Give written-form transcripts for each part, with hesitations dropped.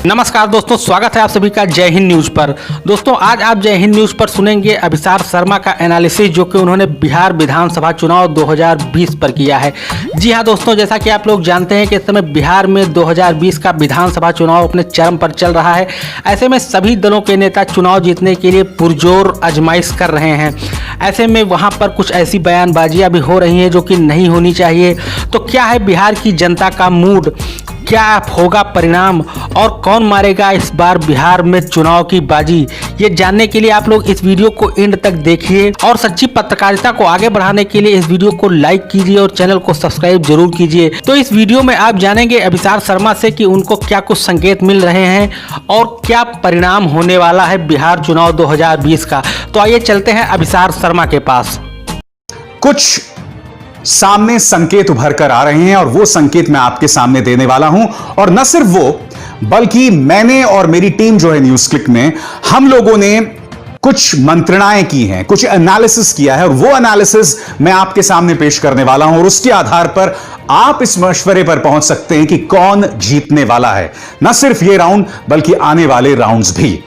नमस्कार दोस्तों, स्वागत है आप सभी का जय हिंद न्यूज़ पर। दोस्तों, आज आप जय हिंद न्यूज़ पर सुनेंगे अभिसार शर्मा का एनालिसिस, जो कि उन्होंने बिहार विधानसभा चुनाव 2020 पर किया है। जी हां दोस्तों, जैसा कि आप लोग जानते हैं कि इस समय बिहार में 2020 का विधानसभा चुनाव अपने चरम पर चल रहा है। ऐसे में सभी दलों के नेता चुनाव जीतने के लिए पुरजोर आजमाइश कर रहे हैं। ऐसे में वहाँ पर कुछ ऐसी बयानबाजियाँ भी हो रही हैं जो कि नहीं होनी चाहिए। तो क्या है बिहार की जनता का मूड, क्या होगा परिणाम और कौन मारेगा इस बार बिहार में चुनाव की बाजी, ये जानने के लिए आप लोग इस वीडियो को एंड तक देखिए। और सच्ची पत्रकारिता को आगे बढ़ाने के लिए इस वीडियो को लाइक कीजिए और चैनल को सब्सक्राइब जरूर कीजिए। तो इस वीडियो में आप जानेंगे अभिसार शर्मा से कि उनको क्या कुछ संकेत मिल रहे हैं और क्या परिणाम होने वाला है बिहार चुनाव 2020 का। तो आइए चलते हैं अभिसार शर्मा के पास। कुछ सामने संकेत उभर कर आ रहे हैं और वो संकेत मैं आपके सामने देने वाला हूं। और न सिर्फ वो, बल्कि मैंने और मेरी टीम जो है न्यूज क्लिक में, हम लोगों ने कुछ मंत्रणाएं की हैं, कुछ एनालिसिस किया है और वो एनालिसिस मैं आपके सामने पेश करने वाला हूं। और उसके आधार पर आप इस मशवरे पर पहुंच सकते हैं कि कौन जीतने वाला है, न सिर्फ ये राउंड बल्कि आने वाले राउंड्स भी।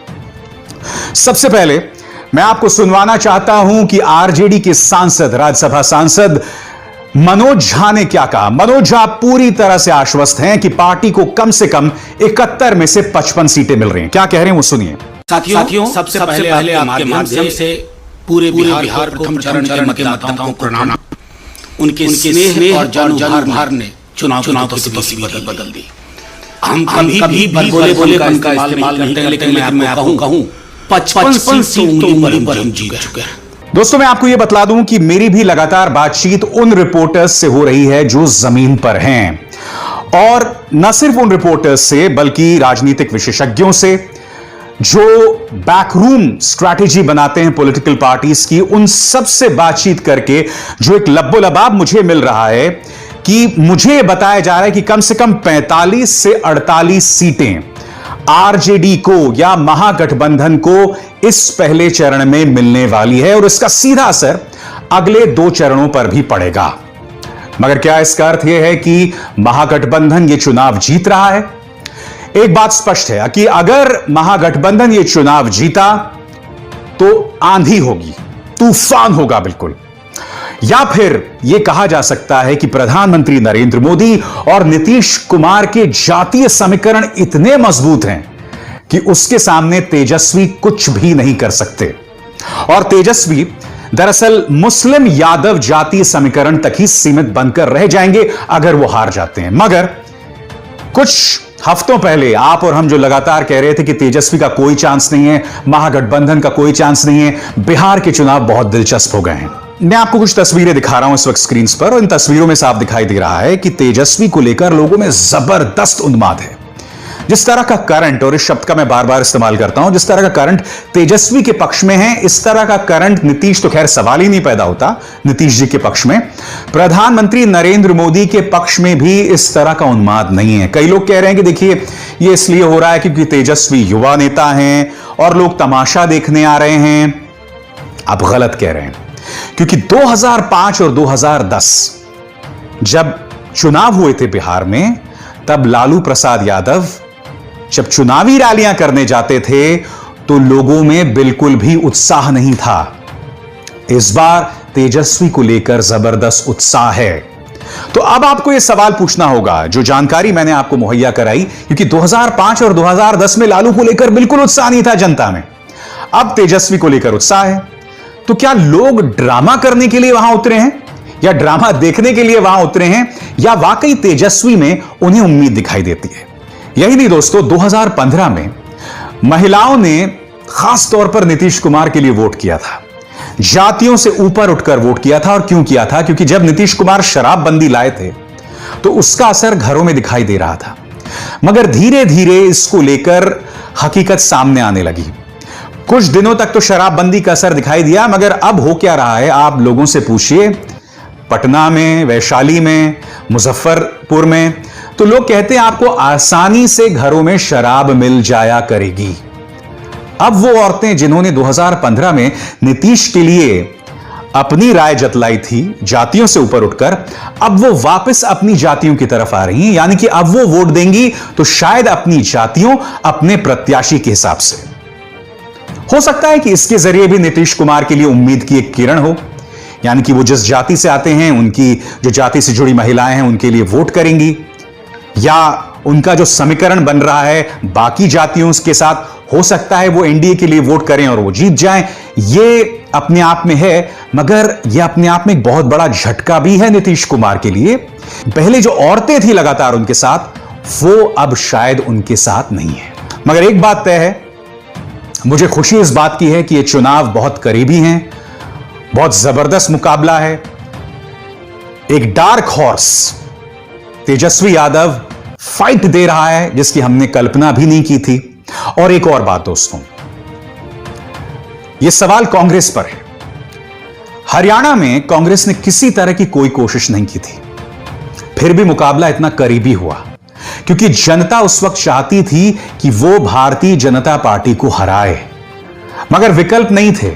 सबसे पहले मैं आपको सुनवाना चाहता हूं कि आरजेडी के सांसद, राज्यसभा सांसद मनोज झा ने क्या कहा। मनोज झा पूरी तरह से आश्वस्त हैं कि पार्टी को कम से कम 71 में से 55 सीटें मिल रही हैं। क्या कह रहे हैं वो सुनिए। साथियों, सबसे पहले आपके माध्यम से पूरे बिहार प्रथम चरण के मतदाताओं को प्रणाम। उनके स्नेह और जान ने चुनाव की स्थिति बदल दी। हम कभी बोले का इस्तेमाल नहीं करते, लेकिन मैं आपको कहूं 55 सीटों पर हम जीत चुके हैं। दोस्तों, मैं आपको यह बतला दूं कि मेरी भी लगातार बातचीत उन रिपोर्टर्स से हो रही है जो जमीन पर हैं, और न सिर्फ उन रिपोर्टर्स से बल्कि राजनीतिक विशेषज्ञों से जो बैकरूम स्ट्रैटेजी बनाते हैं पॉलिटिकल पार्टीज की, उन सब से बातचीत करके जो एक लब्बो-लबाब मुझे मिल रहा है कि मुझे बताया जा रहा है कि कम से कम 45 से 48 सीटें आरजेडी को या महागठबंधन को इस पहले चरण में मिलने वाली है और इसका सीधा असर अगले 2 चरणों पर भी पड़ेगा। मगर क्या इसका अर्थ यह है कि महागठबंधन ये चुनाव जीत रहा है? एक बात स्पष्ट है कि अगर महागठबंधन ये चुनाव जीता तो आंधी होगी, तूफान होगा बिल्कुल। या फिर यह कहा जा सकता है कि प्रधानमंत्री नरेंद्र मोदी और नीतीश कुमार के जातीय समीकरण इतने मजबूत हैं कि उसके सामने तेजस्वी कुछ भी नहीं कर सकते। और तेजस्वी दरअसल मुस्लिम यादव जातीय समीकरण तक ही सीमित बनकर रह जाएंगे अगर वो हार जाते हैं। मगर कुछ हफ्तों पहले आप और हम जो लगातार कह रहे थे कि तेजस्वी का कोई चांस नहीं है, महागठबंधन का कोई चांस नहीं है, बिहार के चुनाव बहुत दिलचस्प हो गए हैं। मैं आपको कुछ तस्वीरें दिखा रहा हूं इस वक्त स्क्रीन पर, और इन तस्वीरों में साफ दिखाई दे रहा है कि तेजस्वी को लेकर लोगों में जबरदस्त उन्माद है। जिस तरह का करंट, और इस शब्द का मैं बार बार इस्तेमाल करता हूं, जिस तरह का करंट तेजस्वी के पक्ष में है, इस तरह का करंट नीतीश, तो खैर सवाल ही नहीं पैदा होता नीतीश जी के पक्ष में, प्रधानमंत्री नरेंद्र मोदी के पक्ष में भी इस तरह का उन्माद नहीं है। कई लोग कह रहे हैं कि देखिए ये इसलिए हो रहा है क्योंकि तेजस्वी युवा नेता हैं और लोग तमाशा देखने आ रहे हैं। आप गलत कह रहे हैं, क्योंकि 2005 और 2010 जब चुनाव हुए थे बिहार में, तब लालू प्रसाद यादव जब चुनावी रैलियां करने जाते थे तो लोगों में बिल्कुल भी उत्साह नहीं था। इस बार तेजस्वी को लेकर जबरदस्त उत्साह है। तो अब आपको यह सवाल पूछना होगा, जो जानकारी मैंने आपको मुहैया कराई, क्योंकि 2005 और 2010 में लालू को लेकर बिल्कुल उत्साह नहीं था जनता में, अब तेजस्वी को लेकर उत्साह है। तो क्या लोग ड्रामा करने के लिए वहां उतरे हैं, या ड्रामा देखने के लिए वहां उतरे हैं, या वाकई तेजस्वी में उन्हें उम्मीद दिखाई देती है? यही नहीं दोस्तों, 2015 में महिलाओं ने खास तौर पर नीतीश कुमार के लिए वोट किया था, जातियों से ऊपर उठकर वोट किया था। और क्यों किया था? क्योंकि जब नीतीश कुमार शराबबंदी लाए थे तो उसका असर घरों में दिखाई दे रहा था। मगर धीरे धीरे इसको लेकर हकीकत सामने आने लगी। कुछ दिनों तक तो शराबबंदी का असर दिखाई दिया, मगर अब हो क्या रहा है आप लोगों से पूछिए। पटना में, वैशाली में, मुजफ्फरपुर में तो लोग कहते हैं आपको आसानी से घरों में शराब मिल जाया करेगी। अब वो औरतें जिन्होंने 2015 में नीतीश के लिए अपनी राय जतलाई थी जातियों से ऊपर उठकर, अब वो वापस अपनी जातियों की तरफ आ रही हैं। यानी कि अब वो वोट देंगी तो शायद अपनी जातियों, अपने प्रत्याशी के हिसाब से। हो सकता है कि इसके जरिए भी नीतीश कुमार के लिए उम्मीद की एक किरण हो, यानी कि वो जिस जाति से आते हैं, उनकी जो जाति से जुड़ी महिलाएं हैं, उनके लिए वोट करेंगी, या उनका जो समीकरण बन रहा है बाकी जातियों के साथ, हो सकता है वो एनडीए के लिए वोट करें और वो जीत जाएं। ये अपने आप में है, मगर ये अपने आप में एक बहुत बड़ा झटका भी है नीतीश कुमार के लिए। पहले जो औरतें थी लगातार उनके साथ, वो अब शायद उनके साथ नहीं है। मगर एक बात तय है, मुझे खुशी इस बात की है कि ये चुनाव बहुत करीबी हैं, बहुत जबरदस्त मुकाबला है। एक dark horse Tejashwi Yadav fight दे रहा है जिसकी हमने कल्पना भी नहीं की थी। और एक और बात दोस्तों, यह सवाल कांग्रेस पर है। हरियाणा में कांग्रेस ने किसी तरह की कोई कोशिश नहीं की थी, फिर भी मुकाबला इतना करीबी हुआ, क्योंकि जनता उस वक्त चाहती थी कि वो भारतीय जनता पार्टी को हराए, मगर विकल्प नहीं थे।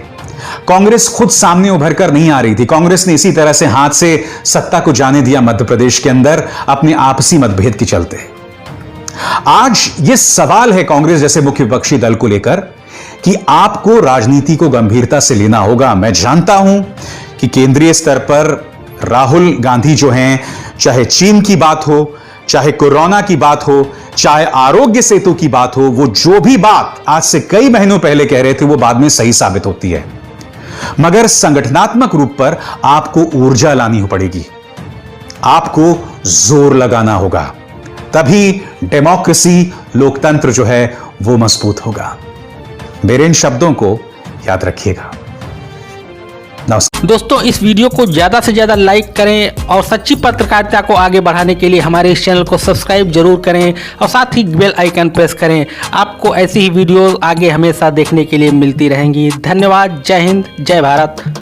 कांग्रेस खुद सामने उभर कर नहीं आ रही थी। कांग्रेस ने इसी तरह से हाथ से सत्ता को जाने दिया मध्य प्रदेश के अंदर, अपने आपसी मतभेद के चलते। आज यह सवाल है कांग्रेस जैसे मुख्य विपक्षी दल को लेकर कि आपको राजनीति को गंभीरता से लेना होगा। मैं जानता हूं कि केंद्रीय स्तर पर राहुल गांधी जो हैं, चाहे चीन की बात हो, चाहे कोरोना की बात हो, चाहे आरोग्य सेतु की बात हो, वो जो भी बात आज से कई महीनों पहले कह रहे थे वो बाद में सही साबित होती है। मगर संगठनात्मक रूप पर आपको ऊर्जा लानी पड़ेगी, आपको जोर लगाना होगा, तभी डेमोक्रेसी, लोकतंत्र जो है वो मजबूत होगा। मेरे इन शब्दों को याद रखिएगा। नमस्कार दोस्तों, इस वीडियो को ज़्यादा से ज़्यादा लाइक करें और सच्ची पत्रकारिता को आगे बढ़ाने के लिए हमारे इस चैनल को सब्सक्राइब जरूर करें और साथ ही बेल आइकन प्रेस करें। आपको ऐसी ही वीडियो आगे हमेशा देखने के लिए मिलती रहेंगी। धन्यवाद। जय हिंद, जय भारत।